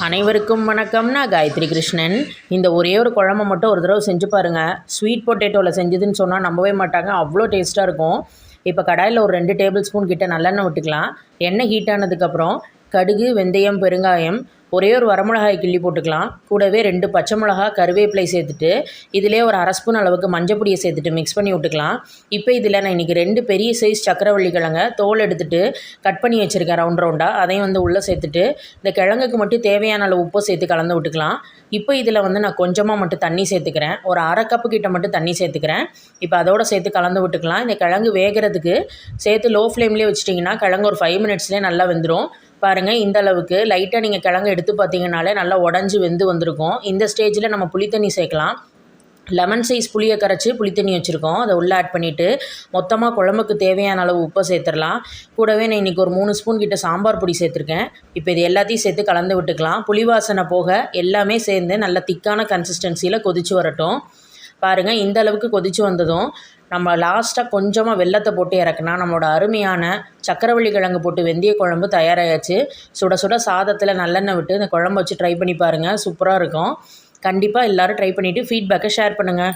அனைவருக்கும் வணக்கம். நான் காயத்ரி கிருஷ்ணன். இந்த ஒரே ஒரு குழம்பு மட்டும் ஒரு தடவை செஞ்சு பாருங்கள். ஸ்வீட் பொட்டேட்டோவில் செஞ்சதுன்னு சொன்னால் நம்பவே மாட்டாங்க, அவ்வளோ டேஸ்ட்டாக இருக்கும். இப்போ கடாயில் ஒரு 2 டேபிள் ஸ்பூன் கிட்ட நல்லெண்ணெய் விட்டுக்கலாம். எண்ணெய் ஹீட் ஆனதுக்கப்புறம் கடுகு, வெந்தயம், பெருங்காயம், ஒரே ஒரு வரமிளகாய் கிள்ளி போட்டுக்கலாம். கூடவே 2 பச்சை மிளகா, கருவேப்பிலை சேர்த்துட்டு இதிலே ஒரு அரை ஸ்பூன் அளவுக்கு மஞ்சப்பொடியை சேர்த்துட்டு மிக்ஸ் பண்ணி விட்டுக்கலாம். இப்போ இதில் நான் இன்றைக்கி 2 பெரிய சைஸ் சக்கரவள்ளி கிழங்க தோல் எடுத்துகிட்டு கட் பண்ணி வச்சுருக்கேன் ரவுண்டாக. அதையும் உள்ளே சேர்த்துட்டு இந்த கிழங்குக்கு மட்டும் தேவையான அளவு உப்பு சேர்த்து கலந்து விட்டுக்கலாம். இப்போ இதில் நான் கொஞ்சமாக மட்டும் தண்ணி சேர்த்துக்கிறேன். ஒரு அரை கப்பு கிட்ட மட்டும் தண்ணி சேர்த்துக்கிறேன். இப்போ அதோடு சேர்த்து கலந்து விட்டுக்கலாம். இந்த கிழங்கு வேகிறதுக்கு சேர்த்து லோ ஃப்ளேம்லேயே வச்சிட்டிங்கன்னா கிழங்கு ஒரு 5 மினிட்ஸ்லேயே நல்லா வெந்துடும். பாருங்கள், இந்த அளவுக்கு லைட்டாக நீங்கள் கிழங்கு எடுத்து பார்த்தீங்கனாலே நல்லா உடஞ்சி வெந்து வந்திருக்கும். இந்த ஸ்டேஜில் நம்ம புளித்தண்ணி சேர்க்கலாம். லெமன் சைஸ் புளியை கரைச்சி புளித்தண்ணி வச்சுருக்கோம், அதை உள்ளே ஆட் பண்ணிவிட்டு மொத்தமாக குழம்புக்கு தேவையான அளவு உப்பை சேர்த்துடலாம். கூடவே நான் இன்றைக்கி ஒரு 3 ஸ்பூன் கிட்ட சாம்பார் பொடி சேர்த்துருக்கேன். இப்போ இது எல்லாத்தையும் சேர்த்து கலந்து விட்டுக்கலாம். புளி வாசனை போக எல்லாமே சேர்ந்து நல்ல திக்கான கன்சிஸ்டன்சியில் கொதித்து வரட்டும். பாருங்கள், இந்த அளவுக்கு கொதித்து வந்ததும் நம்ம லாஸ்ட்டாக கொஞ்சமாக வெல்லத்தை போட்டு இறக்குனா நம்மளோட அருமையான சக்கரவள்ளி கிழங்கு போட்டு வெந்தய குழம்பு தயாராகிடுச்சு. சுட சுட சாதத்தில் நல்லெண்ணெய் விட்டு இந்த குழம்பு வச்சு ட்ரை பண்ணி பாருங்கள், சூப்பராக இருக்கும். கண்டிப்பாக எல்லோரும் ட்ரை பண்ணிவிட்டு ஃபீட்பேக்கை ஷேர் பண்ணுங்கள்.